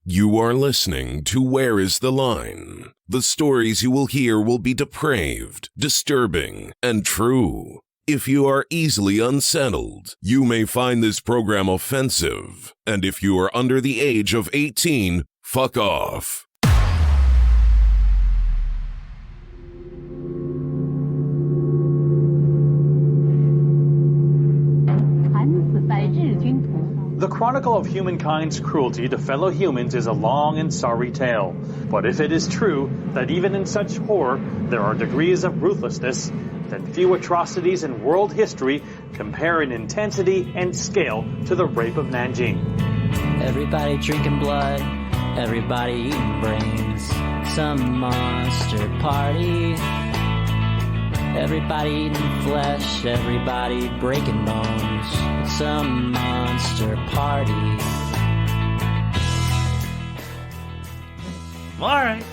You are listening to Where is the Line? The stories you will hear will be depraved, disturbing, and true. If you are easily unsettled, you may find this program offensive. And if you are under the age of 18, fuck off. The chronicle of humankind's cruelty to fellow humans is a long and sorry tale. But if it is true that even in such horror there are degrees of ruthlessness, then few atrocities in world history compare in intensity and scale to the Rape of Nanking. Everybody drinking blood, everybody eating brains, some monster party. Everybody eating flesh, everybody breaking bones, some monster party. All right.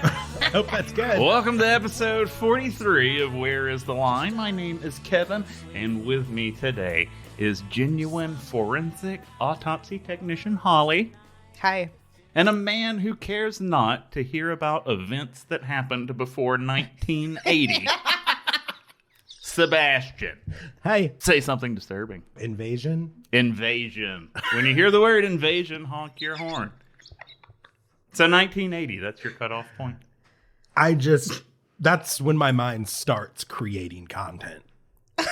I hope that's good. Welcome to episode 43 of Where is the Line? My name is Kevin, and with me today is genuine forensic autopsy technician Holly. Hi. And a man who cares not to hear about events that happened before 1980. Sebastian. Hey. Say something disturbing. Invasion? Invasion. When you hear the word invasion, honk your horn. So 1980, that's your cutoff point. That's when my mind starts creating content. You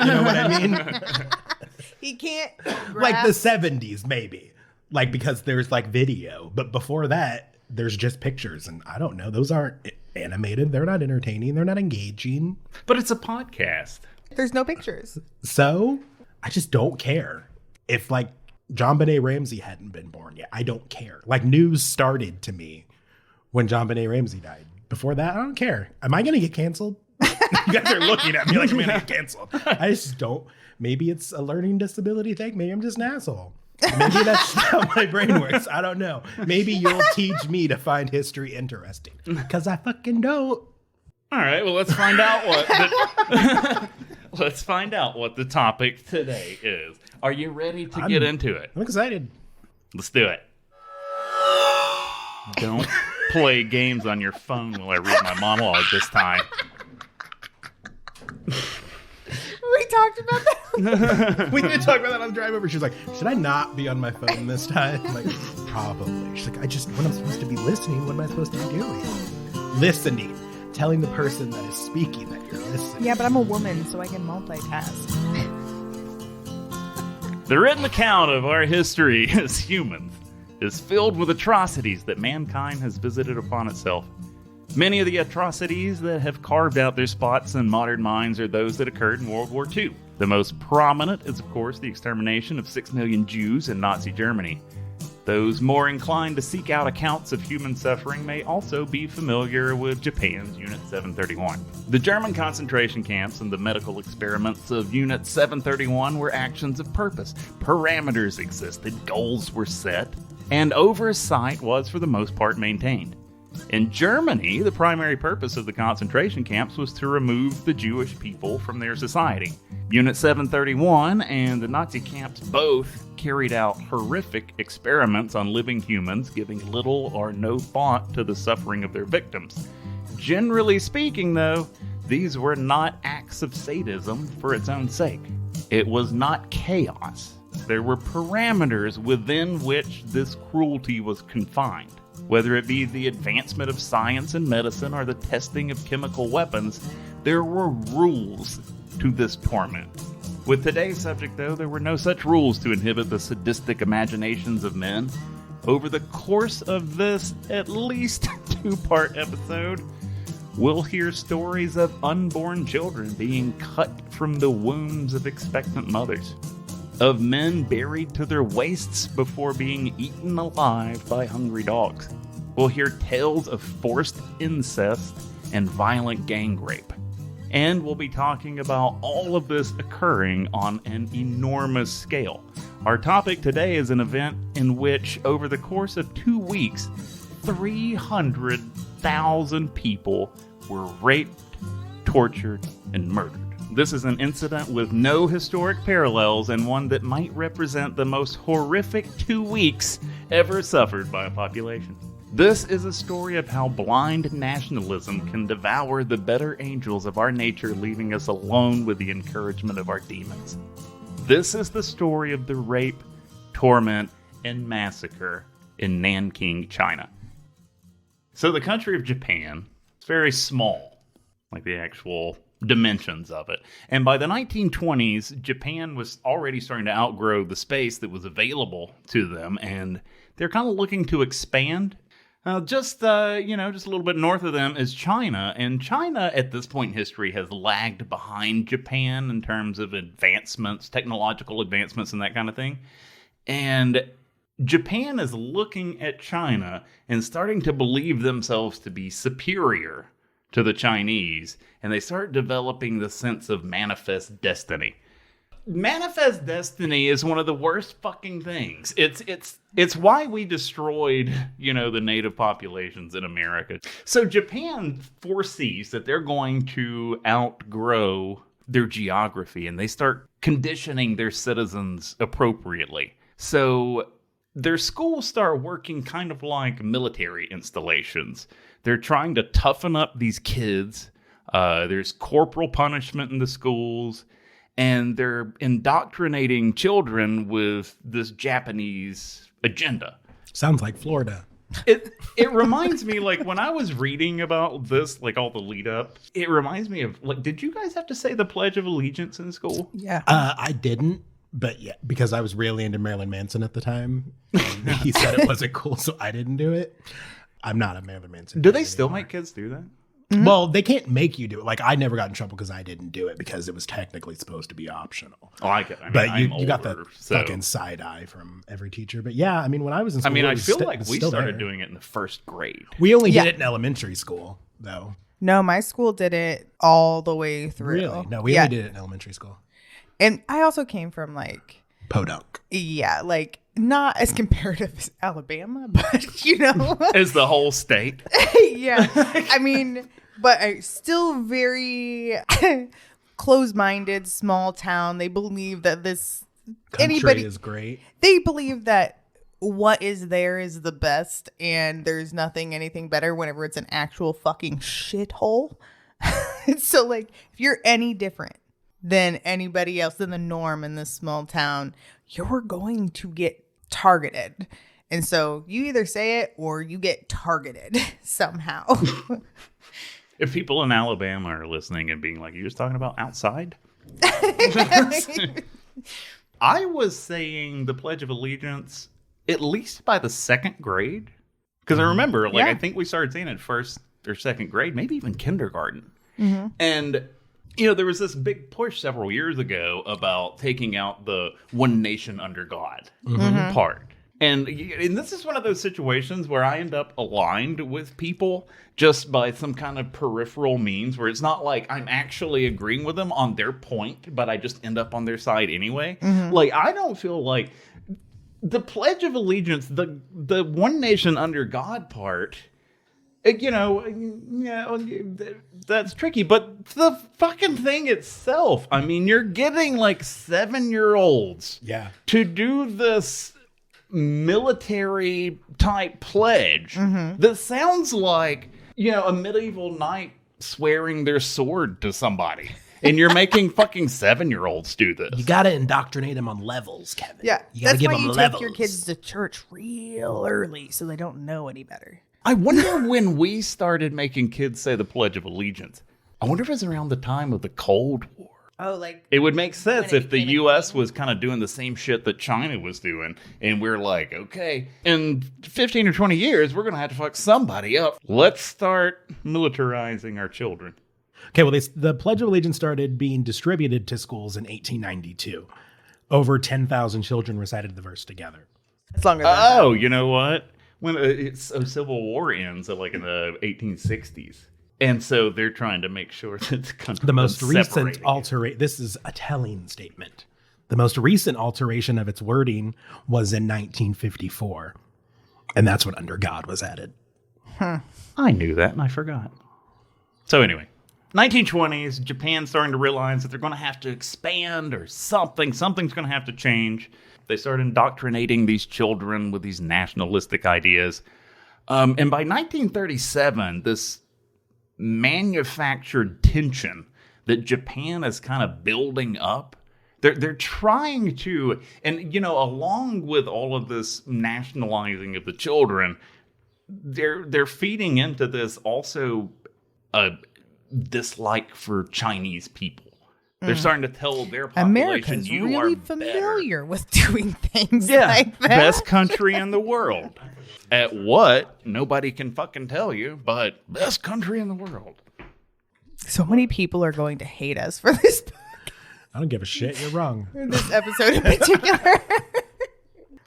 know what I mean? He can't Like the 70s, maybe. Like, because there's like video. But before that, there's just pictures. And I don't know. Those aren't animated. They're not entertaining. They're not engaging. But it's a podcast. There's no pictures. So I just don't care. If like JonBenet Ramsey hadn't been born yet, I don't care. Like news started to me when JonBenet Ramsey died. Before that, I don't care. Am I going to get canceled? You guys are looking at me like I'm going to get canceled. I just don't. Maybe it's a learning disability thing. Maybe I'm just an asshole. Maybe that's how my brain works. I don't know. Maybe you'll teach me to find history interesting. Because I fucking don't. All right, well, let's find out what the topic today is. Are you ready to get into it? I'm excited. Let's do it. Don't play games on your phone while I read my monologue this time. We talked about that. We did talk about that on the drive over. She was like, should I not be on my phone this time? I'm like, probably. She's like, when I'm supposed to be listening, what am I supposed to be doing? Listening. Telling the person that is speaking that you're listening. Yeah, but I'm a woman, so I can multitask. The written account of our history as humans is filled with atrocities that mankind has visited upon itself. Many of the atrocities that have carved out their spots in modern minds are those that occurred in World War II. The most prominent is, of course, the extermination of 6 million Jews in Nazi Germany. Those more inclined to seek out accounts of human suffering may also be familiar with Japan's Unit 731. The German concentration camps and the medical experiments of Unit 731 were actions of purpose. Parameters existed, goals were set, and oversight was for the most part maintained. In Germany, the primary purpose of the concentration camps was to remove the Jewish people from their society. Unit 731 and the Nazi camps both carried out horrific experiments on living humans, giving little or no thought to the suffering of their victims. Generally speaking, though, these were not acts of sadism for its own sake. It was not chaos. There were parameters within which this cruelty was confined. Whether it be the advancement of science and medicine or the testing of chemical weapons, there were rules to this torment. With today's subject, though, there were no such rules to inhibit the sadistic imaginations of men. Over the course of this at least two-part episode, we'll hear stories of unborn children being cut from the wombs of expectant mothers, of men buried to their waists before being eaten alive by hungry dogs. We'll hear tales of forced incest and violent gang rape. And we'll be talking about all of this occurring on an enormous scale. Our topic today is an event in which, over the course of 2 weeks, 300,000 people were raped, tortured, and murdered. This is an incident with no historic parallels and one that might represent the most horrific 2 weeks ever suffered by a population. This is a story of how blind nationalism can devour the better angels of our nature, leaving us alone with the encouragement of our demons. This is the story of the rape, torment, and massacre in Nanking, China. So the country of Japan is very small, like the actual dimensions of it. And by the 1920s, Japan was already starting to outgrow the space that was available to them, and they're kind of looking to expand. Just a little bit north of them is China, and China at this point in history has lagged behind Japan in terms of advancements, technological advancements, and that kind of thing. And Japan is looking at China and starting to believe themselves to be superior to the Chinese, and they start developing the sense of manifest destiny. Manifest destiny is one of the worst fucking things. It's why we destroyed, the native populations in America. So Japan foresees that they're going to outgrow their geography, and they start conditioning their citizens appropriately. So their schools start working kind of like military installations. They're trying to toughen up these kids. There's corporal punishment in the schools. And they're indoctrinating children with this Japanese agenda. Sounds like Florida. It reminds me, like, when I was reading about this, like, all the lead up, it reminds me of, like, did you guys have to say the Pledge of Allegiance in school? Yeah. I didn't, but yeah, because I was really into Marilyn Manson at the time. And he said it wasn't cool, so I didn't do it. I'm not a Marilyn Manson. Do they still make kids do that? Mm-hmm. Well, they can't make you do it. Like, I never got in trouble because I didn't do it because it was technically supposed to be optional. Oh, I get it. But you got the fucking side eye from every teacher. But yeah, I mean, when I was in school, I feel like we started doing it in the first grade. We only did it in elementary school, though. No, my school did it all the way through. Really? No, we only did it in elementary school. And I also came from like Podunk. Yeah, like not as comparative as Alabama, but as the whole state. Yeah, I mean, but I still very closed-minded, small town. They believe that this country is great. They believe that what is there is the best, and there's anything better whenever it's an actual fucking shithole. So, like, if you're any different than anybody else, than the norm in this small town, you're going to get targeted. And so you either say it or you get targeted somehow. If people in Alabama are listening and being like, you're just talking about outside? I was saying the Pledge of Allegiance at least by the second grade. Because I remember, I think we started saying it first or second grade, maybe even kindergarten. Mm-hmm. And there was this big push several years ago about taking out the one nation under God part. And this is one of those situations where I end up aligned with people just by some kind of peripheral means, where it's not like I'm actually agreeing with them on their point, but I just end up on their side anyway. Mm-hmm. Like, I don't feel like the Pledge of Allegiance, the one nation under God part, that's tricky, but the fucking thing itself, I mean, you're getting like 7-year-olds to do this military type pledge that sounds like, a medieval knight swearing their sword to somebody. And you're making fucking 7-year-olds do this. You got to indoctrinate them on levels, Kevin. Yeah, you got to give them levels. That's why you take your kids to church real early so they don't know any better. I wonder when we started making kids say the Pledge of Allegiance. I wonder if it was around the time of the Cold War. Oh, like... It would make sense if the U.S. was kind of doing the same shit that China was doing. And we're like, okay, in 15 or 20 years, we're going to have to fuck somebody up. Let's start militarizing our children. Okay, well, the Pledge of Allegiance started being distributed to schools in 1892. Over 10,000 children recited the verse together. It's longer than that. Oh, you know what? When Civil War ends, like in the 1860s. And so they're trying to make sure that the country. The most recent alteration, this is a telling statement. The most recent alteration of its wording was in 1954. And that's when Under God was added. I knew that and I forgot. So anyway, 1920s, Japan's starting to realize that they're going to have to expand or something. Something's going to have to change. They start indoctrinating these children with these nationalistic ideas. And by 1937, this manufactured tension that Japan is kind of building up, they're trying to, and along with all of this nationalizing of the children, they're feeding into this also a dislike for Chinese people. They're starting to tell their population, America's you really are familiar with doing things yeah, like that. best country in the world. At what? Nobody can fucking tell you, but best country in the world. So many people are going to hate us for this I don't give a shit. You're wrong. this episode in particular.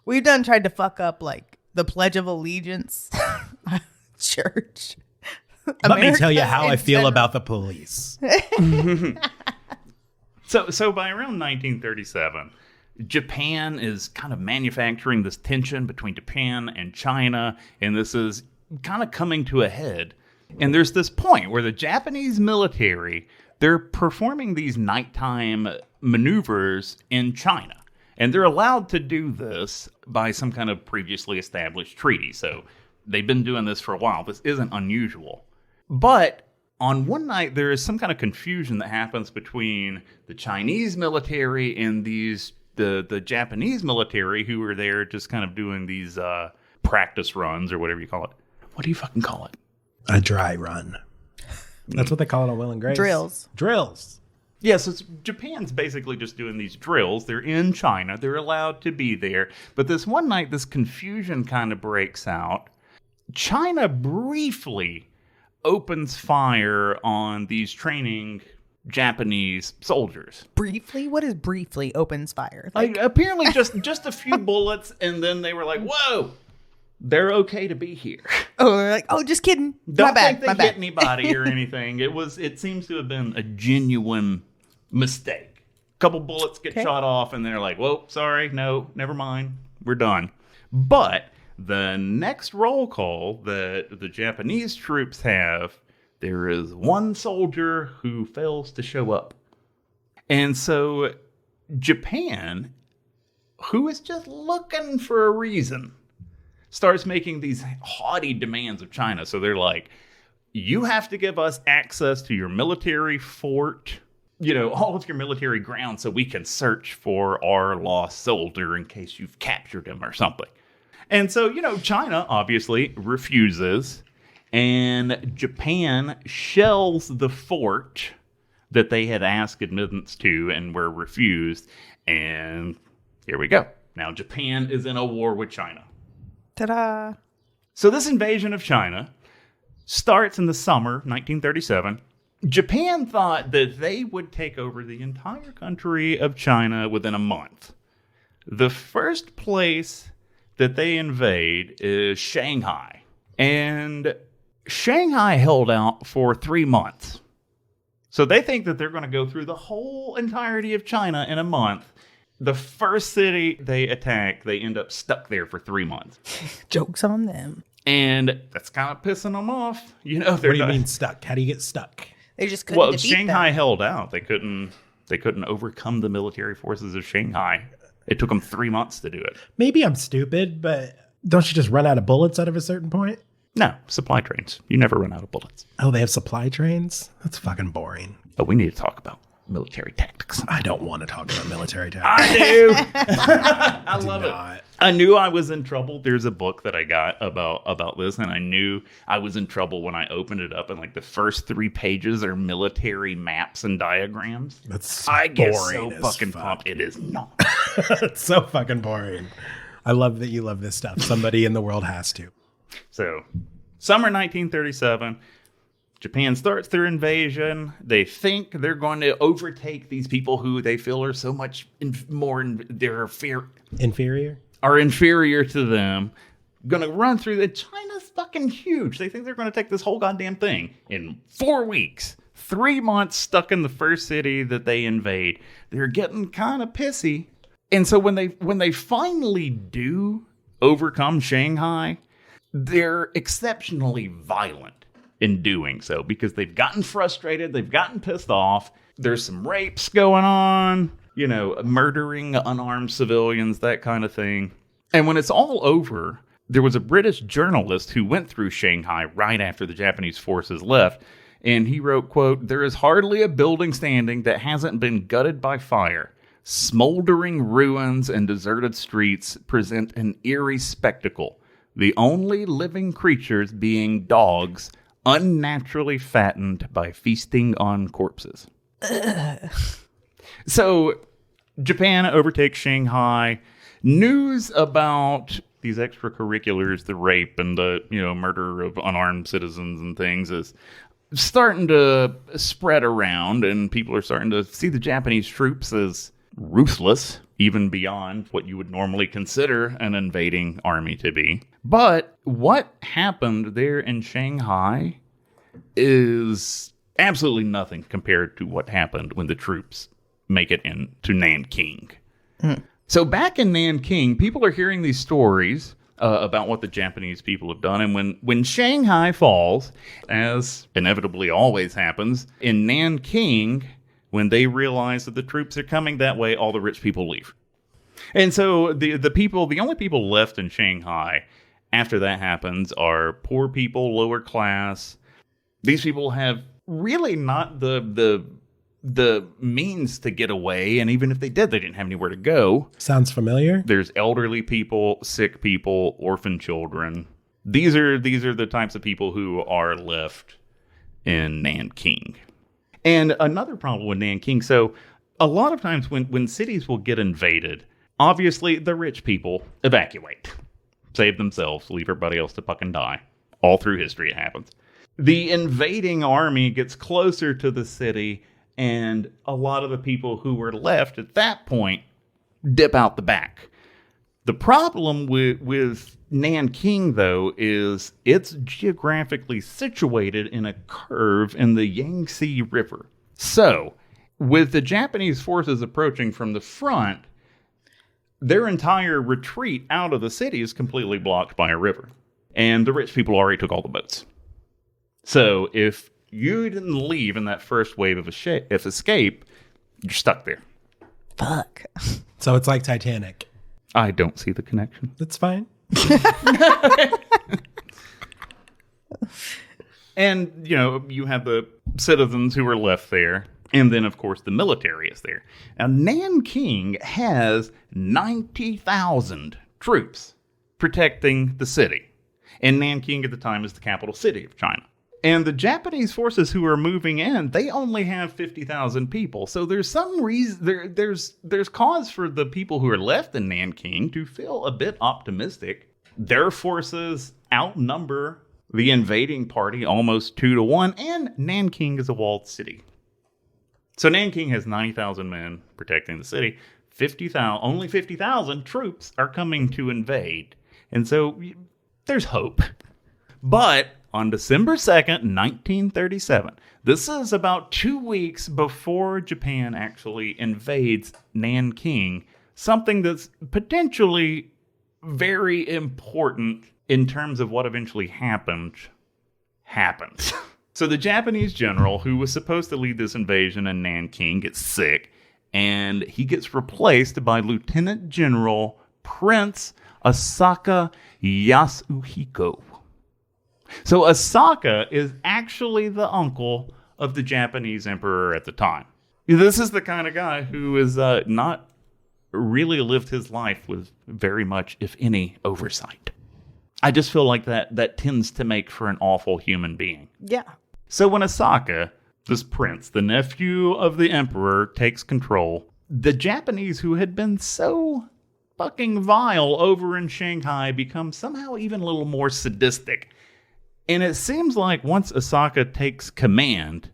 We've tried to fuck up like the Pledge of Allegiance, church. Let me tell you America how in I feel general. about the police. So by around 1937, Japan is kind of manufacturing this tension between Japan and China, and this is kind of coming to a head. And there's this point where the Japanese military, they're performing these nighttime maneuvers in China. And they're allowed to do this by some kind of previously established treaty. So they've been doing this for a while. This isn't unusual. But on one night, there is some kind of confusion that happens between the Chinese military and the Japanese military who are there just kind of doing these practice runs or whatever you call it. What do you fucking call it? A dry run. That's what they call it on Will and Grace. Drills. Yeah, so Japan's basically just doing these drills. They're in China. They're allowed to be there. But this one night, this confusion kind of breaks out. China briefly opens fire on these training Japanese soldiers. Briefly? What is briefly opens fire? Like, apparently just a few bullets, and then they were like, whoa, they're okay to be here. Oh, they're like, oh, just kidding. Don't my think bad. they hit anybody or anything. It seems to have been a genuine mistake. A couple bullets get shot off, and they're like, whoa, sorry, no, never mind, we're done. But the next roll call that the Japanese troops have, there is one soldier who fails to show up. And so Japan, who is just looking for a reason, starts making these haughty demands of China. So they're like, you have to give us access to your military fort, all of your military ground so we can search for our lost soldier in case you've captured him or something. And so, China obviously refuses, and Japan shells the fort that they had asked admittance to and were refused. And here we go. Now Japan is in a war with China. Ta-da. So this invasion of China starts in the summer 1937. Japan thought that they would take over the entire country of China within a month. The first place that they invade is Shanghai. And Shanghai held out for 3 months. So they think that they're going to go through the whole entirety of China in a month. The first city they attack, they end up stuck there for 3 months. Joke's on them. And that's kind of pissing them off. What do you mean stuck? How do you get stuck? They just couldn't defeat Shanghai them. held out. They couldn't overcome the military forces of Shanghai. It took them 3 months to do it. Maybe I'm stupid, but don't you just run out of bullets out of a certain point? No, supply trains. You never run out of bullets. Oh, they have supply trains? That's fucking boring. But we need to talk about military tactics. I don't want to talk about military tactics. I do. I love not. it. I knew I was in trouble. There's a book that I got about this, and I knew I was in trouble when I opened it up, and like the first 3 pages are military maps and diagrams. That's I get boring so as fucking fuck. pumped. It is not. It's so fucking boring. I love that you love this stuff. Somebody in the world has to. So, summer 1937, Japan starts their invasion. They think they're going to overtake these people who they feel are so much Inferior? are inferior to them. Going to run through China's fucking huge. They think they're going to take this whole goddamn thing in 4 weeks. 3 months stuck in the first city that they invade. They're getting kind of pissy. And so when they finally do overcome Shanghai, they're exceptionally violent in doing so because they've gotten frustrated, they've gotten pissed off. There's some rapes going on. murdering unarmed civilians, that kind of thing. And when it's all over, there was a British journalist who went through Shanghai right after the Japanese forces left. And he wrote, quote, "There is hardly a building standing that hasn't been gutted by fire. Smoldering ruins and deserted streets present an eerie spectacle. The only living creatures being dogs, unnaturally fattened by feasting on corpses." So, Japan overtakes Shanghai. News about these extracurriculars, the rape and the, murder of unarmed citizens and things, is starting to spread around, and people are starting to see the Japanese troops as ruthless, even beyond what you would normally consider an invading army to be. But what happened there in Shanghai is absolutely nothing compared to what happened when the troops make it into Nanking. So back in Nanking, people are hearing these stories about what the Japanese people have done. And when Shanghai falls, as inevitably always happens, in Nanking, when they realize that the troops are coming that way, all the rich people leave. And so the only people left in Shanghai after that happens are poor people, lower class. These people have really not the means to get away, and even if they did, they didn't have anywhere to go. Sounds familiar. There's elderly people, sick people, orphan children. These are the types of people who are left in Nanking. And another problem with Nanking, so a lot of times when cities will get invaded, obviously the rich people evacuate, save themselves, leave everybody else to fucking die. All through history it happens. The invading army gets closer to the city, and a lot of the people who were left at that point dip out the back. The problem with Nanking, though, is it's geographically situated in a curve in the Yangtze River. So, with the Japanese forces approaching from the front, their entire retreat out of the city is completely blocked by a river. And the rich people already took all the boats. So, if you didn't leave in that first wave of escape, you're stuck there. Fuck. So it's like Titanic. I don't see the connection. That's fine. And, you have the citizens who are left there. And then, of course, the military is there. Now, Nanking has 90,000 troops protecting the city. And Nanking at the time is the capital city of China. And the Japanese forces who are moving in, they only have 50,000 people. So there's some reason, there's cause for the people who are left in Nanking to feel a bit optimistic. Their forces outnumber the invading party almost 2-1, and Nanking is a walled city. So Nanking has 90,000 men protecting the city. Only 50,000 troops are coming to invade. And so there's hope. But on December 2nd, 1937, this is about 2 weeks before Japan actually invades Nanking, something that's potentially very important in terms of what eventually happened. So the Japanese general who was supposed to lead this invasion in Nanking gets sick, and he gets replaced by Lieutenant General Prince Asaka Yasuhiko. So Asaka is actually the uncle of the Japanese emperor at the time. This is the kind of guy who is not really lived his life with very much, if any, oversight. I just feel like that tends to make for an awful human being. Yeah. So when Asaka, this prince, the nephew of the emperor, takes control, the Japanese who had been so fucking vile over in Shanghai become somehow even a little more sadistic. And it seems like once Asaka takes command,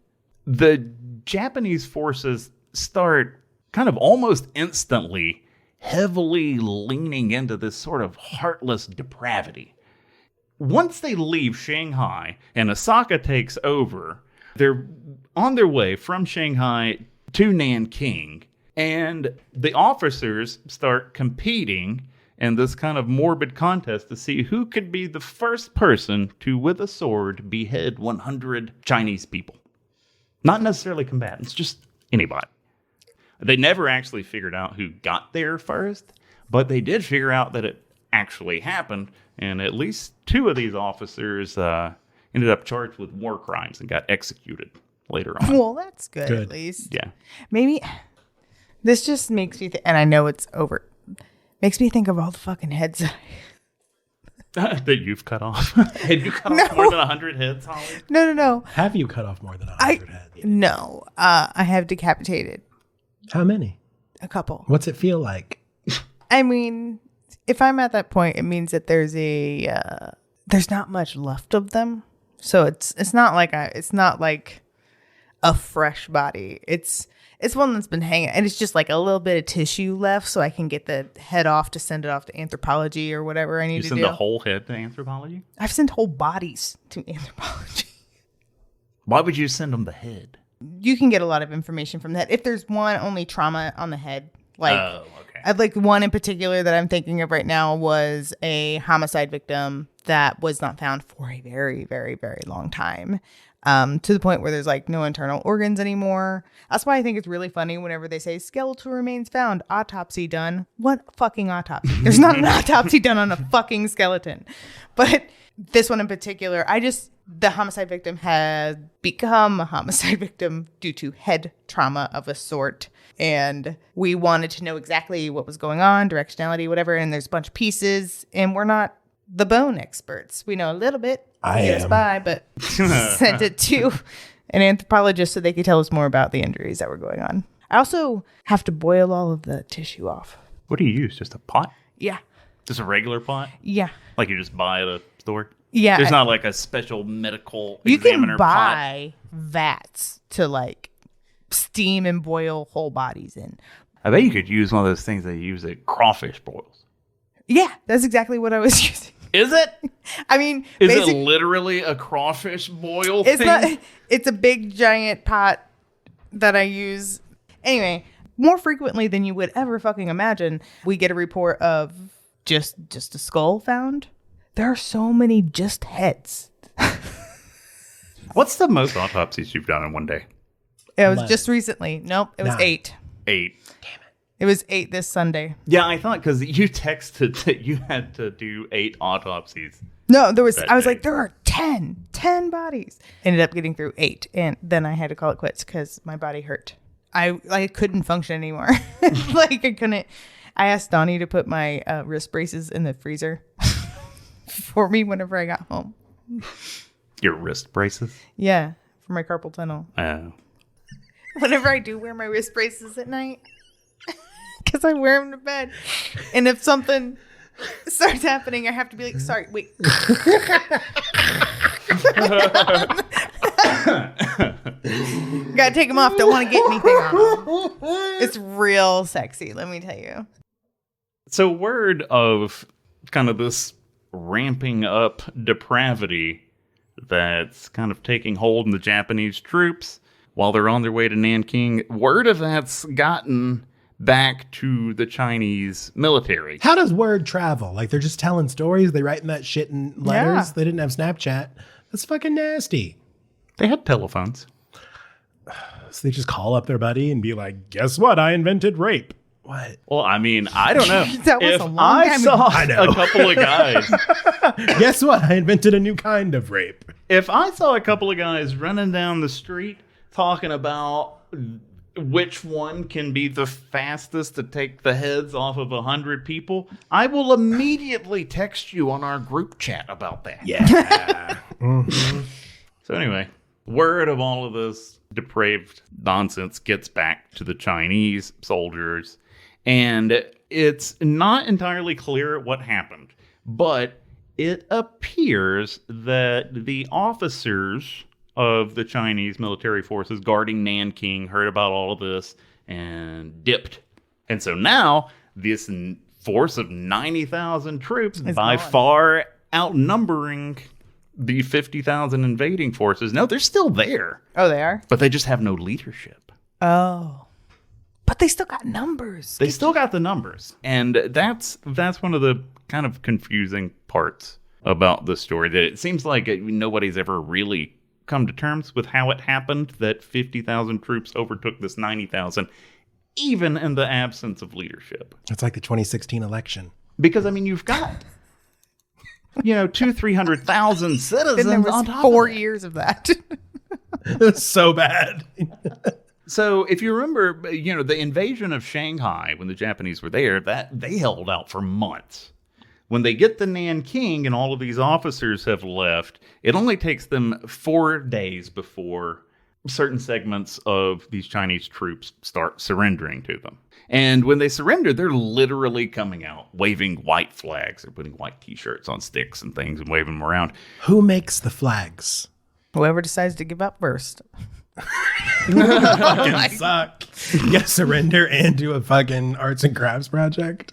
the Japanese forces start kind of almost instantly heavily leaning into this sort of heartless depravity. Once they leave Shanghai and Asaka takes over, they're on their way from Shanghai to Nanking, and the officers start competing in this kind of morbid contest to see who could be the first person to, with a sword, behead 100 Chinese people. Not necessarily combatants, just anybody. They never actually figured out who got there first, but they did figure out that it actually happened, and at least 2 of these officers ended up charged with war crimes and got executed later on. Well, that's good, at least. Yeah. Maybe this just makes me and I know it's over. Makes me think of all the fucking heads that you've cut off. Have you cut off more than 100 heads, Holly? No. Have you cut off more than 100 heads? No. I have decapitated How many? a couple. What's it feel like? I mean, if I'm at that point, it means that there's not much left of them. So it's not like a fresh body. It's one that's been hanging, and it's just like a little bit of tissue left, so I can get the head off to send it off to anthropology or whatever I need to do. You send the whole head to anthropology? I've sent whole bodies to anthropology. Why would you send them the head? You can get a lot of information from that. If there's only trauma on the head, like okay. I'd like one in particular that I'm thinking of right now was a homicide victim that was not found for a very, very, very long time. To the point where there's like no internal organs anymore. That's why I think it's really funny whenever they say skeletal remains found, autopsy done. What fucking autopsy? There's not an autopsy done on a fucking skeleton. But this one in particular, the homicide victim had become a homicide victim due to head trauma of a sort. And we wanted to know exactly what was going on, directionality, whatever. And there's a bunch of pieces, and we're not the bone experts. We know a little bit. I Get us am. by, but sent it to an anthropologist so they could tell us more about the injuries that were going on. I also have to boil all of the tissue off. What do you use? Just a pot? Yeah. Just a regular pot? Yeah. Like you just buy at a store? Yeah. There's not like a special medical You examiner can buy vats to like steam and boil whole bodies in. pot? I bet you could use one of those things they use at crawfish boils. Yeah, that's exactly what I was using. Is it? I mean, Is it literally a crawfish boil it's thing? not. It's a big giant pot that I use. Anyway, more frequently than you would ever fucking imagine, we get a report of just a skull found. There are so many just heads. What's the most autopsies you've done in one day? It was 11. just recently. Nope, it was 9. 8. 8. It was 8 this Sunday. Yeah, I thought because you texted that you had to do 8 autopsies. No, there was. That I was day. like, there are 10 bodies. Ended up getting through 8, and then I had to call it quits because my body hurt. I couldn't function anymore. Like I couldn't. I asked Donnie to put my wrist braces in the freezer for me whenever I got home. Your wrist braces? Yeah, for my carpal tunnel. Oh. Whenever I do wear my wrist braces at night, because I wear them to bed, and if something starts happening, I have to be like, sorry, wait. Gotta take them off. Don't want to get anything on them. It's real sexy, let me tell you. So word of kind of this ramping up depravity that's kind of taking hold in the Japanese troops while they're on their way to Nanking, word of that's gotten back to the Chinese military. How does word travel? Like they're just telling stories. They writing that shit in letters. Yeah. They didn't have Snapchat. That's fucking nasty. They had telephones. So they just call up their buddy and be like, guess what? I invented rape. What? Well, I mean, I don't know. That was if a long I time saw ago. I know. a couple of guys, Guess what? I invented a new kind of rape. if I saw a couple of guys running down the street talking about which one can be the fastest to take the heads off of 100 people, I will immediately text you on our group chat about that. Yeah. So anyway, word of all of this depraved nonsense gets back to the Chinese soldiers, and it's not entirely clear what happened, but it appears that the officers of the Chinese military forces guarding Nanking heard about all of this and dipped. And so now this force of 90,000 troops, by gone. far outnumbering the 50,000 invading forces. No, they're still there, Oh, they are? but they just have no leadership. Oh. But they still got numbers. They still got the numbers. And that's one of the kind of confusing parts about the story, that it seems like nobody's ever really come to terms with how it happened that 50,000 troops overtook this 90,000. even in the absence of leadership. It's like the 2016 election. Because, I mean, you've got, 300,000 citizens Then there was on top 4 of that. years of that. It was so bad. So if you remember, the invasion of Shanghai when the Japanese were there, that they held out for months. When they get to Nanking and all of these officers have left, it only takes them 4 days before certain segments of these Chinese troops start surrendering to them. And when they surrender, they're literally coming out waving white flags. They're putting white t-shirts on sticks and things and waving them around. Who makes the flags? Whoever decides to give up first. Fucking suck. You gotta surrender and do a fucking arts and crafts project.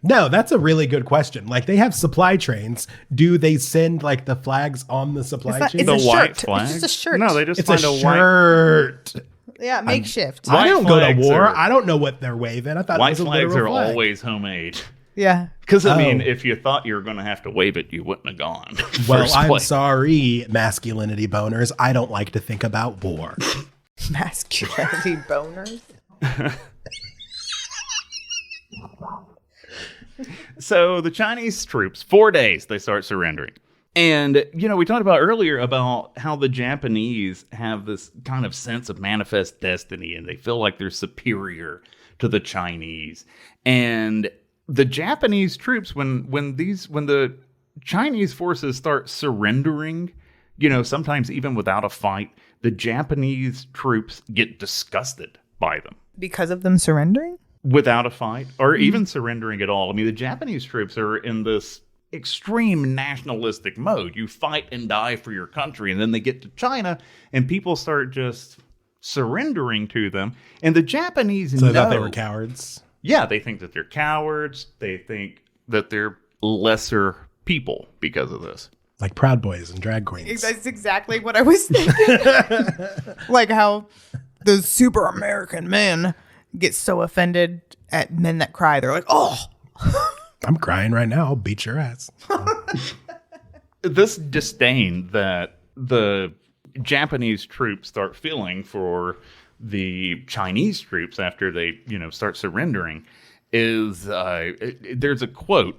No, that's a really good question. Like, they have supply trains. Do they send like the flags on the supply chain? It's a The white shirt. flag? It's just a shirt. No, they just It's find a a white. shirt. Yeah, makeshift. I don't go to flags war. are- I don't know what they're waving. I thought it White was a flags literal are flag. always homemade. Yeah. Because, I mean, Oh. if you thought you were going to have to wave it, you wouldn't have gone. Well, First I'm place. sorry, masculinity boners. I don't like to think about war. Masculinity boners. So the Chinese troops, 4 days, they start surrendering. And, we talked about earlier about how the Japanese have this kind of sense of manifest destiny and they feel like they're superior to the Chinese. And the Japanese troops, when the Chinese forces start surrendering, sometimes even without a fight, the Japanese troops get disgusted by them. Because of them surrendering? Without a fight, or even surrendering at all. I mean, the Japanese troops are in this extreme nationalistic mode. You fight and die for your country, and then they get to China, and people start just surrendering to them. And the Japanese So know they thought they were cowards. Yeah, they think that they're cowards. They think that they're lesser people because of this. Like Proud Boys and drag queens. That's exactly what I was thinking. Like how the super American men get so offended at men that cry. They're like, oh. I'm crying right now. I'll beat your ass. This disdain that the Japanese troops start feeling for the Chinese troops after they, start surrendering is there's a quote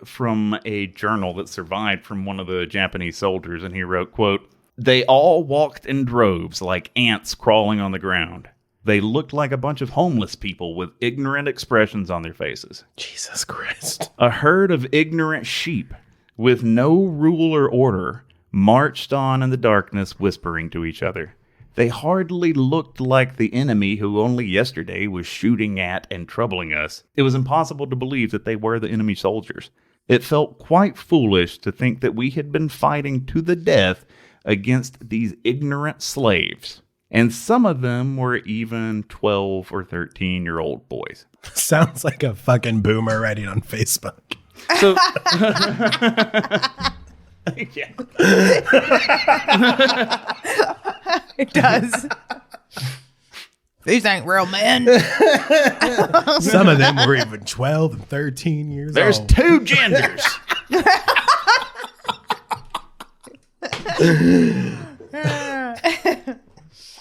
from a journal that survived from one of the Japanese soldiers, and he wrote, quote, "They all walked in droves like ants crawling on the ground. They looked like a bunch of homeless people with ignorant expressions on their faces. Jesus Christ. A herd of ignorant sheep with no rule or order marched on in the darkness, whispering to each other. They hardly looked like the enemy who only yesterday was shooting at and troubling us. It was impossible to believe that they were the enemy soldiers. It felt quite foolish to think that we had been fighting to the death against these ignorant slaves. And some of them were even 12 or 13-year-old boys." Sounds like a fucking boomer writing on Facebook. So, yeah. It does. These ain't real men. Some of them were even 12 and 13 years There's old. two genders.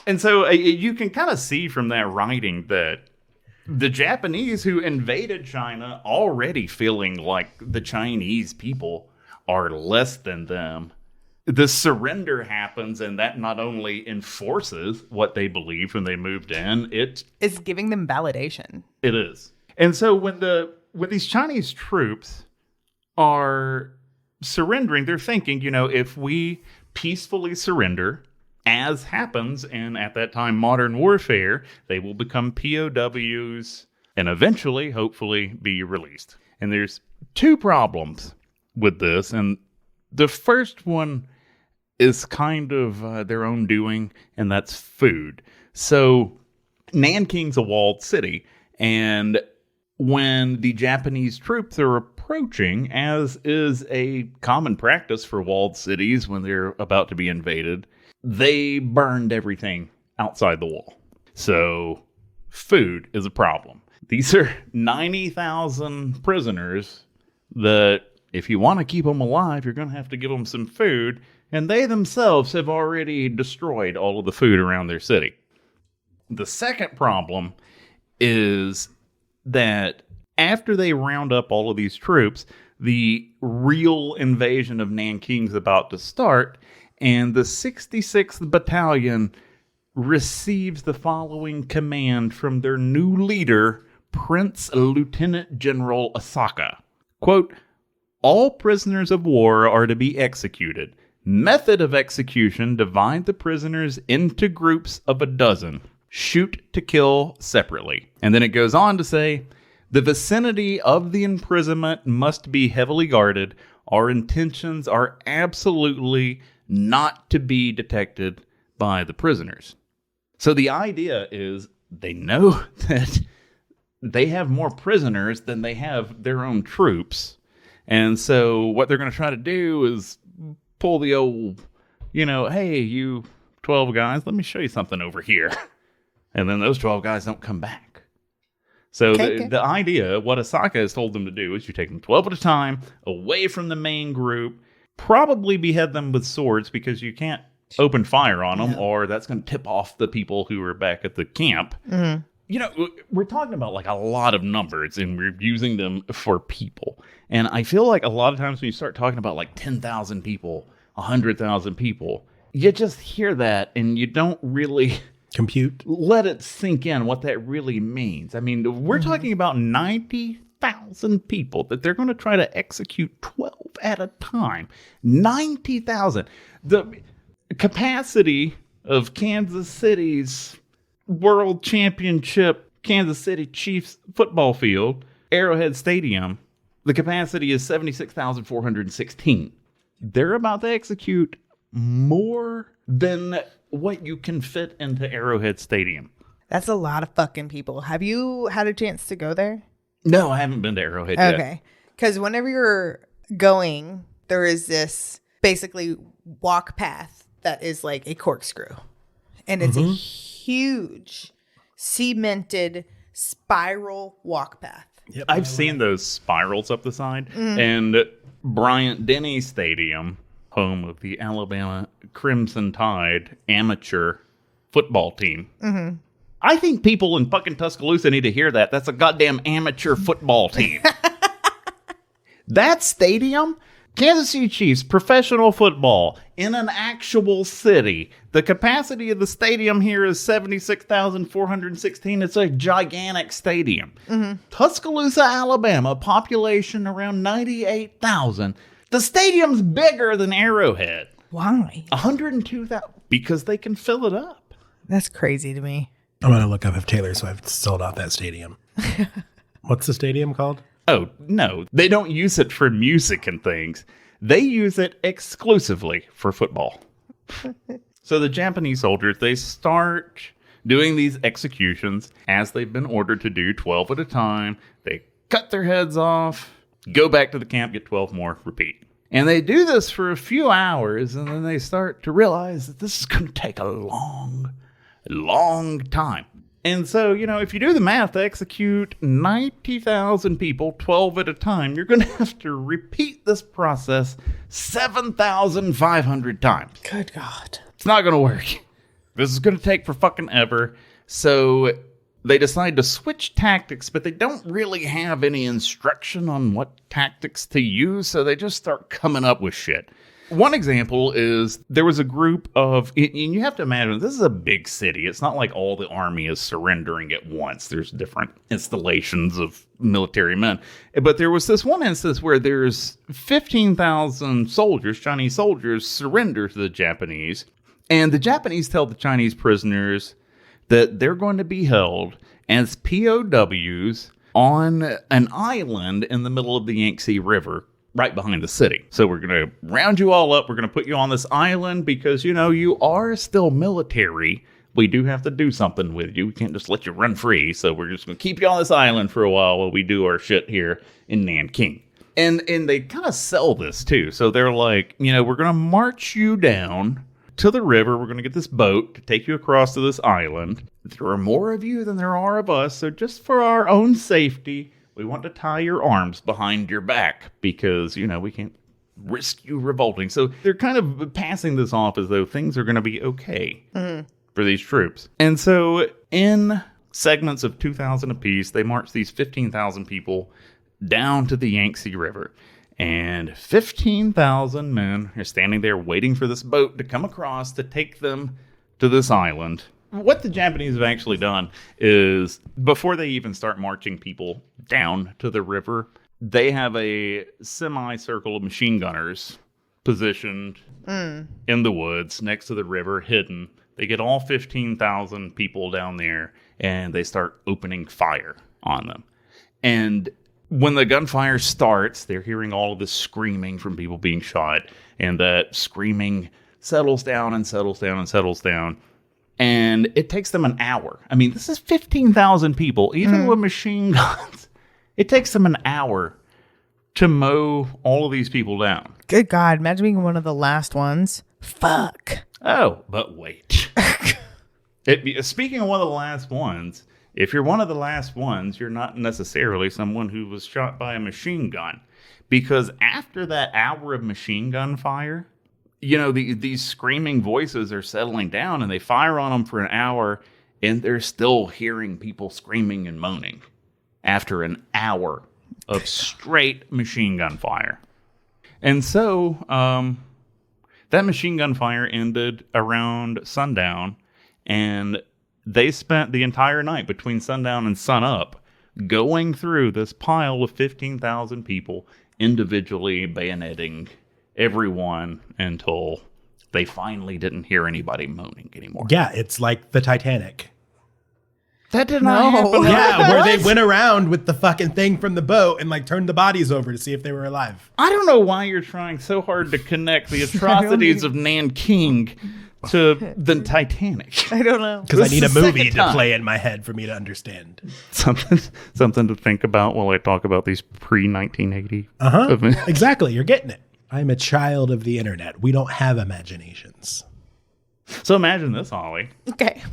And so you can kind of see from that writing that the Japanese who invaded China already feeling like the Chinese people are less than them. The surrender happens, and that not only enforces what they believed when they moved in, it It's giving them validation. is. And so when these Chinese troops are surrendering, they're thinking, if we peacefully surrender, as happens in, at that time, modern warfare, they will become POWs and eventually, hopefully, be released. And there's two problems with this. And the first one is kind of their own doing, and that's food. So Nanking's a walled city, and when the Japanese troops are approaching, as is a common practice for walled cities when they're about to be invaded, they burned everything outside the wall. So food is a problem. These are 90,000 prisoners that if you want to keep them alive, you're going to have to give them some food. And they themselves have already destroyed all of the food around their city. The second problem is that after they round up all of these troops, the real invasion of Nanking's about to start, and the 66th Battalion receives the following command from their new leader, Prince Lieutenant General Asaka. Quote, all prisoners of war are to be executed. Method of execution, divide the prisoners into groups of 12. Shoot to kill separately. And then it goes on to say, the vicinity of the imprisonment must be heavily guarded. Our intentions are absolutely not to be detected by the prisoners. So the idea is they know that they have more prisoners than they have their own troops. And so what they're going to try to do is pull the old, hey, you 12 guys, let me show you something over here. And then those 12 guys don't come back. So the idea, what Asaka has told them to do is you take them 12 at a time, away from the main group, probably behead them with swords because you can't open fire on them or that's going to tip off the people who are back at the camp. Mm-hmm. We're talking about like a lot of numbers and we're using them for people. And I feel like a lot of times when you start talking about like 10,000 people, 100,000 people, you just hear that and you don't really compute. Let it sink in what that really means. I mean, we're talking about 90,000 people that they're going to try to execute 12 at a time. 90,000. The capacity of Kansas City's World Championship Kansas City Chiefs football field, Arrowhead Stadium, the capacity is 76,416. They're about to execute more than what you can fit into Arrowhead Stadium. That's a lot of fucking people. Have you had a chance to go there? No, I haven't been to Arrowhead yet. Okay. Because whenever you're going, there is this basically walk path that is like a corkscrew. And it's a huge cemented spiral walk path. Yep, I've seen those spirals up the side. And Bryant-Denny Stadium, home of the Alabama Crimson Tide amateur football team. Mm-hmm. I think people in fucking Tuscaloosa need to hear that. That's a goddamn amateur football team. That stadium, Kansas City Chiefs, professional football in an actual city. The capacity of the stadium here is 76,416. It's a gigantic stadium. Mm-hmm. Tuscaloosa, Alabama, population around 98,000. The stadium's bigger than Arrowhead. Why? 102,000. Because they can fill it up. That's crazy to me. I'm going to look up if Taylor Swift sold out that stadium. What's the stadium called? Oh, no. They don't use it for music and things. They use it exclusively for football. So the Japanese soldiers, they start doing these executions as they've been ordered to do, 12 at a time. They cut their heads off, go back to the camp, get 12 more, repeat. And they do this for a few hours, and then they start to realize that this is going to take a long time. And so, if you do the math, to execute 90,000 people, 12 at a time, you're going to have to repeat this process 7,500 times. Good God. It's not going to work. This is going to take for fucking ever. So they decide to switch tactics, but they don't really have any instruction on what tactics to use, so they just start coming up with shit. One example is there was a group of, and you have to imagine, this is a big city. It's not like all the army is surrendering at once. There's different installations of military men. But there was this one instance where there's 15,000 soldiers, Chinese soldiers, surrender to the Japanese. And the Japanese tell the Chinese prisoners that they're going to be held as POWs on an island in the middle of the Yangtze River, right behind the city. So we're going to round you all up. We're going to put you on this island because, you are still military. We do have to do something with you. We can't just let you run free. So we're just going to keep you on this island for a while we do our shit here in Nanking. And they kind of sell this too. So they're like, we're going to march you down to the river. We're going to get this boat to take you across to this island. There are more of you than there are of us. So just for our own safety, we want to tie your arms behind your back because, we can't risk you revolting. So they're kind of passing this off as though things are going to be okay for these troops. And so in segments of 2,000 apiece. They march these 15,000 people down to the Yangtze River. And 15,000 men are standing there waiting for this boat to come across to take them to this island. What the Japanese have actually done is, before they even start marching people down to the river, they have a semicircle of machine gunners positioned in the woods next to the river, hidden. They get all 15,000 people down there, and they start opening fire on them. And when the gunfire starts, they're hearing all of this screaming from people being shot, and that screaming settles down and settles down and settles down. And it takes them an hour. I mean, this is 15,000 people, even with machine guns. It takes them an hour to mow all of these people down. Good God, imagine being one of the last ones. Fuck. Oh, but wait. Speaking of one of the last ones, if you're one of the last ones, you're not necessarily someone who was shot by a machine gun. Because after that hour of machine gun fire, you know, these screaming voices are settling down, and they fire on them for an hour, and they're still hearing people screaming and moaning after an hour of straight machine gun fire. And so that machine gun fire ended around sundown, and they spent the entire night between sundown and sunup going through this pile of 15,000 people, individually bayoneting everyone until they finally didn't hear anybody moaning anymore. Yeah, it's like the Titanic. That did not happen. Yeah, where they went around with the fucking thing from the boat and like turned the bodies over to see if they were alive. I don't know why you're trying so hard to connect the atrocities of Nanking to the Titanic. I don't know. Because I need a movie to time. play in my head for me to understand. Something to think about while I talk about these pre-1980 events. Exactly, you're getting it. I'm a child of the internet. We don't have imaginations. So imagine this, Holly. Okay.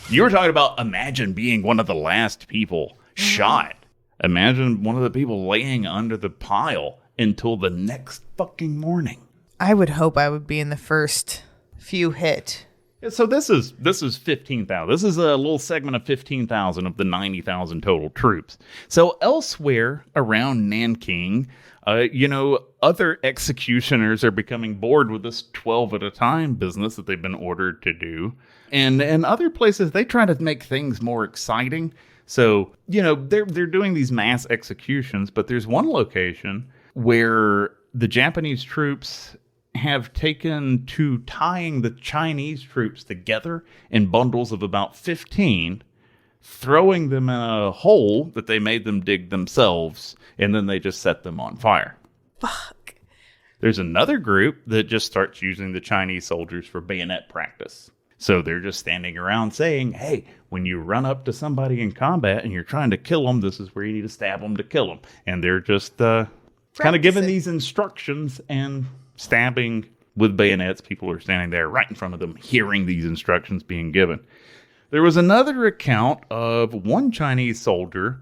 You were talking about imagine being one of the last people shot. Imagine one of the people laying under the pile until the next fucking morning. I would hope I would be in the first few hit. So this is 15,000. This is a little segment of 15,000 of the 90,000 total troops. So elsewhere around Nanking, other executioners are becoming bored with this 12 at a time business that they've been ordered to do. And in other places, they try to make things more exciting. So, they're doing these mass executions, but there's one location where the Japanese troops have taken to tying the Chinese troops together in bundles of about 15, throwing them in a hole that they made them dig themselves, and then they just set them on fire. Fuck. There's another group that just starts using the Chinese soldiers for bayonet practice. So they're just standing around saying, hey, when you run up to somebody in combat and you're trying to kill them, this is where you need to stab them to kill them. And they're just kind of giving these instructions and stabbing with bayonets. People are standing there right in front of them, hearing these instructions being given. There was another account of one Chinese soldier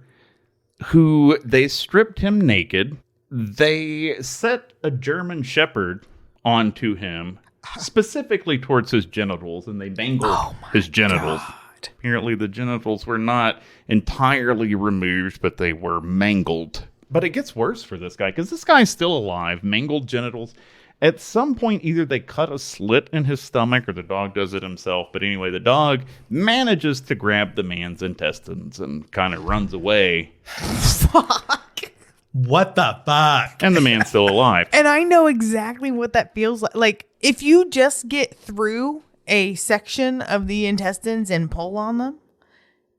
who they stripped him naked. They set a German shepherd onto him, specifically towards his genitals, and they mangled his genitals. God. Apparently the genitals were not entirely removed, but they were mangled. But it gets worse for this guy, because this guy's still alive, mangled genitals. At some point, either they cut a slit in his stomach or the dog does it himself. But anyway, the dog manages to grab the man's intestines and kind of runs away. Fuck. What the fuck? And the man's still alive. And I know exactly what that feels like. Like, if you just get through a section of the intestines and pull on them,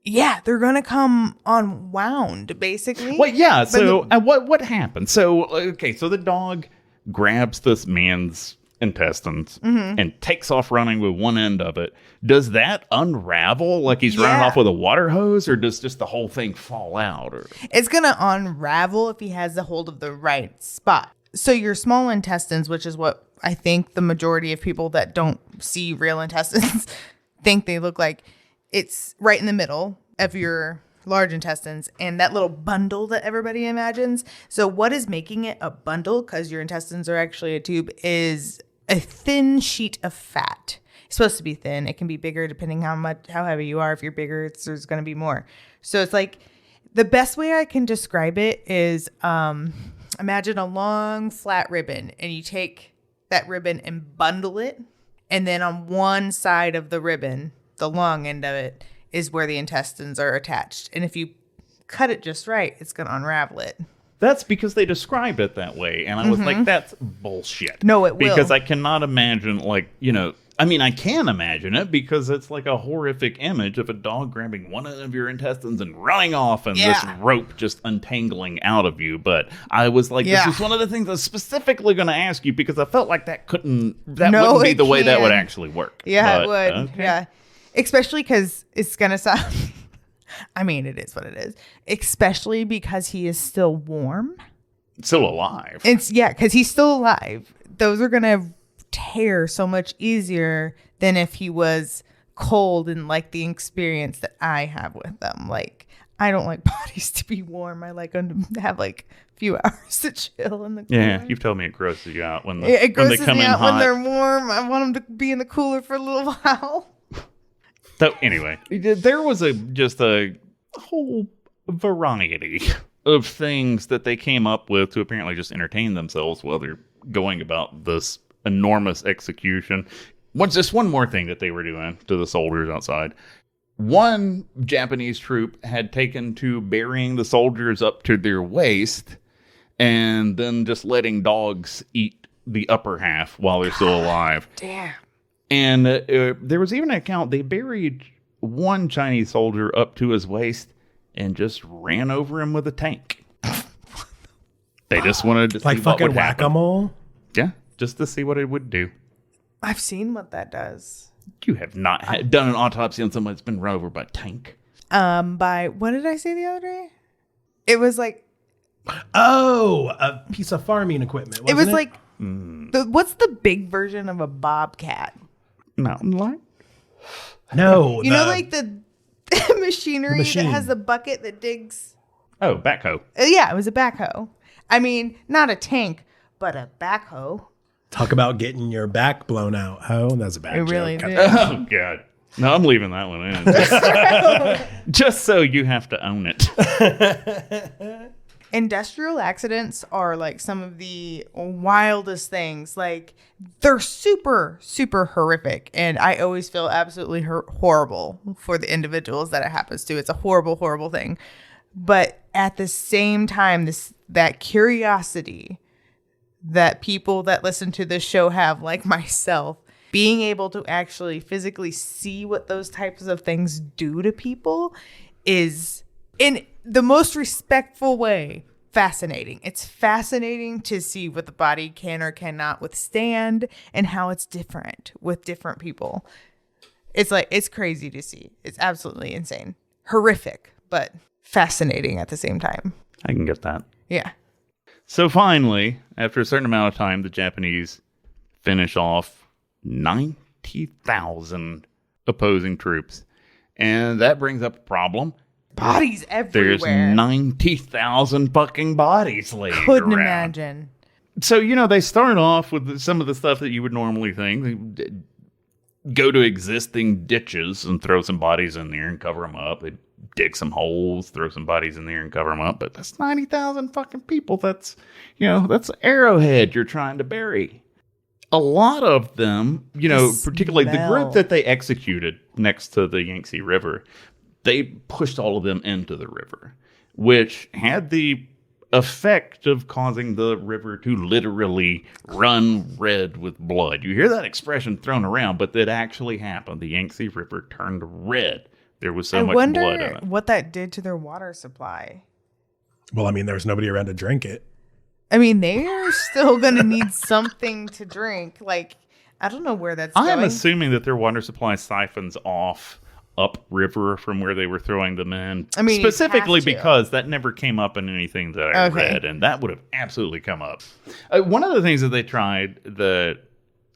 yeah, they're going to come unwound, basically. Well, yeah. So what happened? So, so the dog grabs this man's intestines and takes off running with one end of it. Does that unravel like he's running off with a water hose, or does just the whole thing fall out? Or it's going to unravel if he has the hold of the right spot. So your small intestines, which is what I think the majority of people that don't see real intestines think they look like, it's right in the middle of your large intestines and that little bundle that everybody imagines. So what is making it a bundle, because your intestines are actually a tube, is a thin sheet of fat. supposed to be thin. It can be bigger depending how heavy you are. If you're bigger, there's going to be more. So it's like the best way I can describe it is imagine a long flat ribbon, and you take that ribbon and bundle it. And then on one side of the ribbon, the long end of it, is where the intestines are attached. And if you cut it just right, it's going to unravel it. That's because they described it that way. And I was like, that's bullshit. No, it will. Because I cannot imagine, like, you know, I mean, I can imagine it because it's like a horrific image of a dog grabbing one of your intestines and running off and this rope just untangling out of you. But I was like, this is one of the things I was specifically going to ask you because I felt like that wouldn't be the way that would actually work. Yeah, but, it would. Okay. Yeah. Especially because it's going to sound... I mean, it is what it is. Especially because he is still warm. Still alive. Because he's still alive. Those are going to tear so much easier than if he was cold and like the experience that I have with them. Like, I don't like bodies to be warm. I like them to have like a few hours to chill in the cooler. Yeah, you've told me it grosses you out when it grosses they come me in out hot. when they're warm. I want them to be in the cooler for a little while. So anyway, there was just a whole variety of things that they came up with to apparently just entertain themselves while they're going about this enormous execution. Just one more thing that they were doing to the soldiers outside. One Japanese troop had taken to burying the soldiers up to their waist and then just letting dogs eat the upper half while they're still alive. Damn. And there was even an account, they buried one Chinese soldier up to his waist and just ran over him with a tank. They just wanted to see like what fucking would happen. whack-a-mole? Yeah, just to see what it would do. I've seen what that does. You have not done an autopsy on someone that's been run over by a tank. By, what did I say the other day? It was like... Oh, a piece of farming equipment, wasn't it was like... what's the big version of a bobcat? Mountain lion? No. You know, like the machinery machine. that has the bucket that digs. Oh, backhoe. Yeah, it was a backhoe. I mean, not a tank, but a backhoe. Talk about getting your back blown out, ho. That's a bad It joke. really did. Oh, God. No, I'm leaving that one in. Just so you have to own it. Industrial accidents are like some of the wildest things. Like, they're super, super horrific. And I always feel absolutely horrible for the individuals that it happens to. It's a horrible, horrible thing. But at the same time, that curiosity that people that listen to this show have, like myself, being able to actually physically see what those types of things do to people is, in the most respectful way, fascinating. It's fascinating to see what the body can or cannot withstand and how it's different with different people. It's like, it's crazy to see. It's absolutely insane. Horrific, but fascinating at the same time. I can get that. Yeah. So finally, after a certain amount of time, the Japanese finish off 90,000 opposing troops. And that brings up a problem. Bodies everywhere. There's 90,000 fucking bodies laying Couldn't around. imagine. So, you know, they start off with some of the stuff that you would normally think. They go to existing ditches and throw some bodies in there and cover them up. They dig some holes, throw some bodies in there and cover them up. But that's 90,000 fucking people. That's, you know, that's Arrowhead you're trying to bury. A lot of them, you know, particularly the group that they executed next to the Yangtze River, they pushed all of them into the river, which had the effect of causing the river to literally run red with blood. You hear that expression thrown around, but that actually happened. The Yangtze River turned red. There was so much blood in it. I wonder what that did to their water supply. Well, I mean, there's nobody around to drink it. I mean, they're still going to need something to drink. Like, I don't know where that's going. I'm assuming that their water supply siphons off upriver from where they were throwing them in. I mean, specifically because that never came up in anything that I read, and that would have absolutely come up. One of the things that they tried that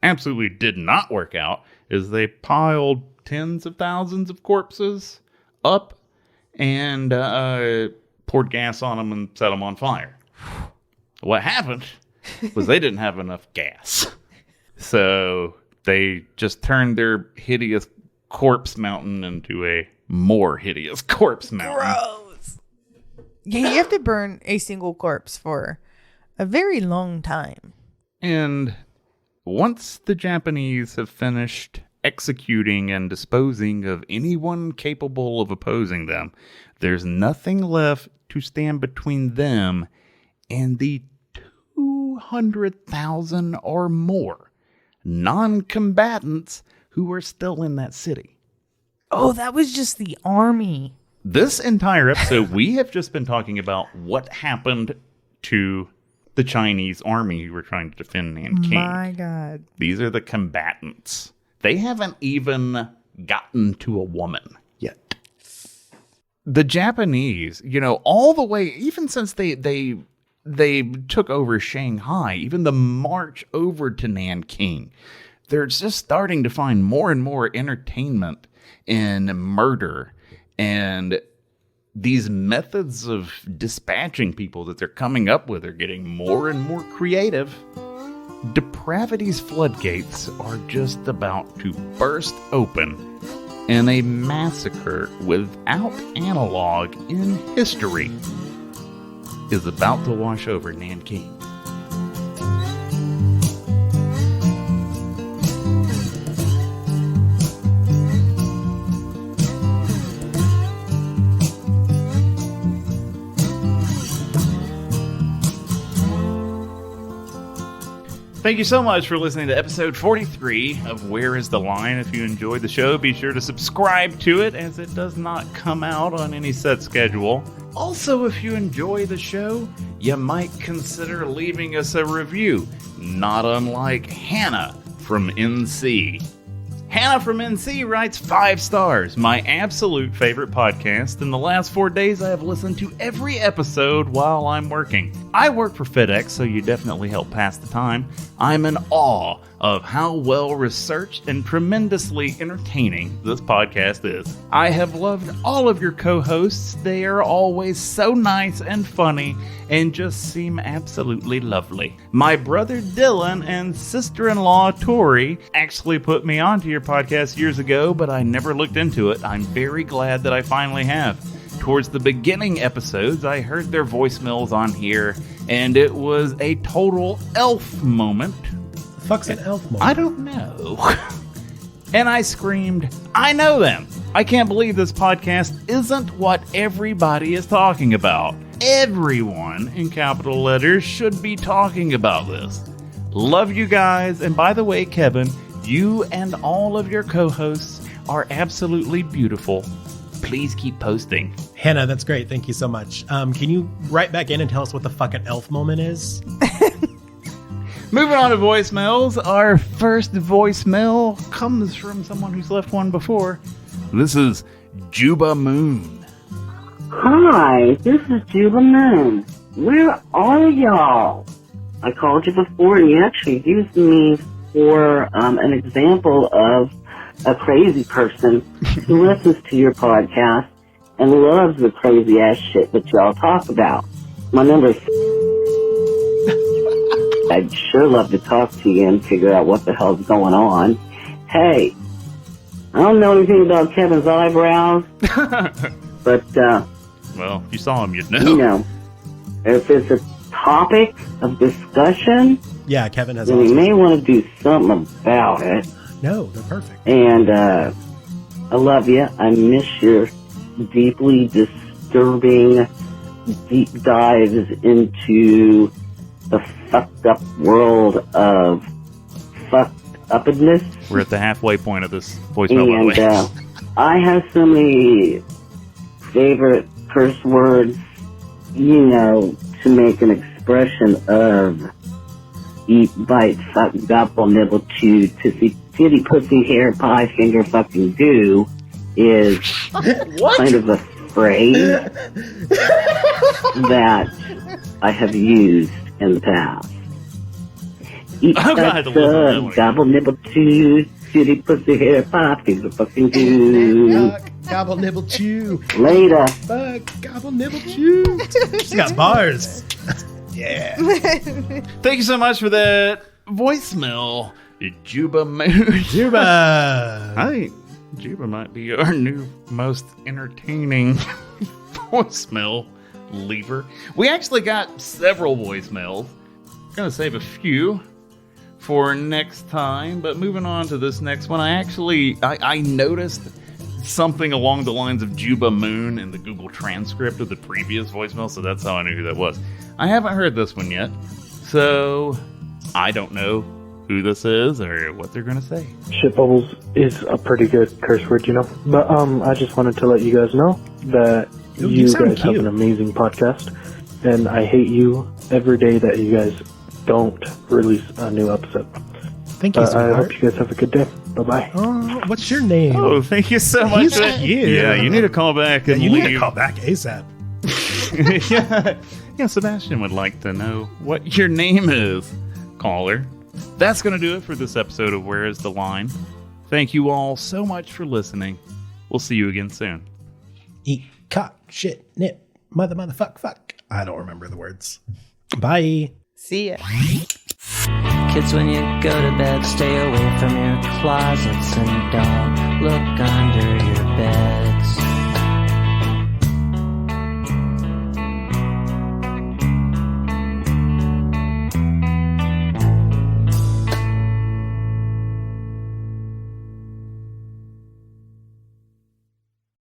absolutely did not work out is they piled tens of thousands of corpses up and poured gas on them and set them on fire. What happened was they didn't have enough gas. So They just turned their hideous corpse mountain into a more hideous corpse mountain. Gross. Yeah, you have to burn a single corpse for a very long time. And once the Japanese have finished executing and disposing of anyone capable of opposing them, there's nothing left to stand between them and the 200,000 or more non-combatants who are still in that city. Oh, that was just the army. This entire episode, we have just been talking about what happened to the Chinese army who were trying to defend Nanking. My God. These are the combatants. They haven't even gotten to a woman yet. The Japanese, all the way, even since they took over Shanghai, even the march over to Nanking, they're just starting to find more and more entertainment in murder, and these methods of dispatching people that they're coming up with are getting more and more creative. Depravity's floodgates are just about to burst open, and a massacre without analog in history is about to wash over Nanking. Thank you so much for listening to episode 43 of Where is the Line? If you enjoyed the show, be sure to subscribe to it, as it does not come out on any set schedule. Also, if you enjoy the show, you might consider leaving us a review, not unlike Hannah from NC. Hannah from NC writes 5 stars, my absolute favorite podcast. In the last 4 days, I have listened to every episode while I'm working. I work for FedEx, so you definitely help pass the time. I'm in awe of how well researched and tremendously entertaining this podcast is. I have loved all of your co-hosts. They are always so nice and funny and just seem absolutely lovely. My brother Dylan and sister-in-law Tori actually put me onto your podcast years ago, but I never looked into it. I'm very glad that I finally have. Towards the beginning episodes, I heard their voicemails on here, and it was a total elf moment. The fuck's an elf moment? I don't know. And I screamed, I know them. I can't believe this podcast isn't what everybody is talking about. Everyone, in capital letters, should be talking about this. Love you guys. And by the way, Kevin, you and all of your co-hosts are absolutely beautiful. Please keep posting. Hannah, that's great. Thank you so much. Can you write back in and tell us what the fucking elf moment is? Moving on to voicemails. Our first voicemail comes from someone who's left one before. This is Juba Moon. Hi, this is Juba Moon. Where are y'all? I called you before and you actually used me for an example of a crazy person who listens to your podcast and loves the crazy ass shit that y'all talk about. My number is I'd sure love to talk to you and figure out what the hell's going on. Hey, I don't know anything about Kevin's eyebrows, but, well, if you saw him, you'd know. You know, if it's a topic of discussion, Yeah, Kevin has then we autism. may want to do something about it. No, they're perfect. And, I love you. I miss your deeply disturbing deep dives into the fucked up world of fucked upness. We're at the halfway point of this voicemail, by the way. I have so many favorite curse words, you know, to make an expression of eat, bite, fuck, gobble, nibble, chew, tissy, titty, pussy, hair, pie, finger, fucking goo is kind of a phrase that I have used in the past. Eat, I'm gonna have to listen to that one. gobble, nibble, chew, titty, pussy, hair, pie, finger, fucking goo. Fuck, gobble, nibble, chew. Later. Fuck, gobble, nibble, chew. She's got bars. Yeah. Thank you so much for that voicemail. Juba Moon. Juba. I think Juba might be our new most entertaining voicemail lever. We actually got several voicemails. I'm going to save a few for next time, but moving on to this next one, I noticed something along the lines of Juba Moon in the Google transcript of the previous voicemail, so that's how I knew who that was. I haven't heard this one yet, so I don't know who this is or what they're going to say. Shit bubbles is a pretty good curse word, you know. But I just wanted to let you guys know that you guys have an amazing podcast, and I hate you every day that you guys don't release a new episode. Thank you, I hope you guys have a good day. Bye-bye. What's your name? Oh, thank you so much. Yeah, you need to call back and you leave. need to call back ASAP. yeah, Sebastian would like to know what your name is, caller. That's going to do it for this episode of Where is the Line? Thank you all so much for listening. We'll see you again soon. Eat, cock, shit, nip, motherfuck, fuck. I don't remember the words. Bye. See ya. Kids, when you go to bed, stay away from your closets and don't look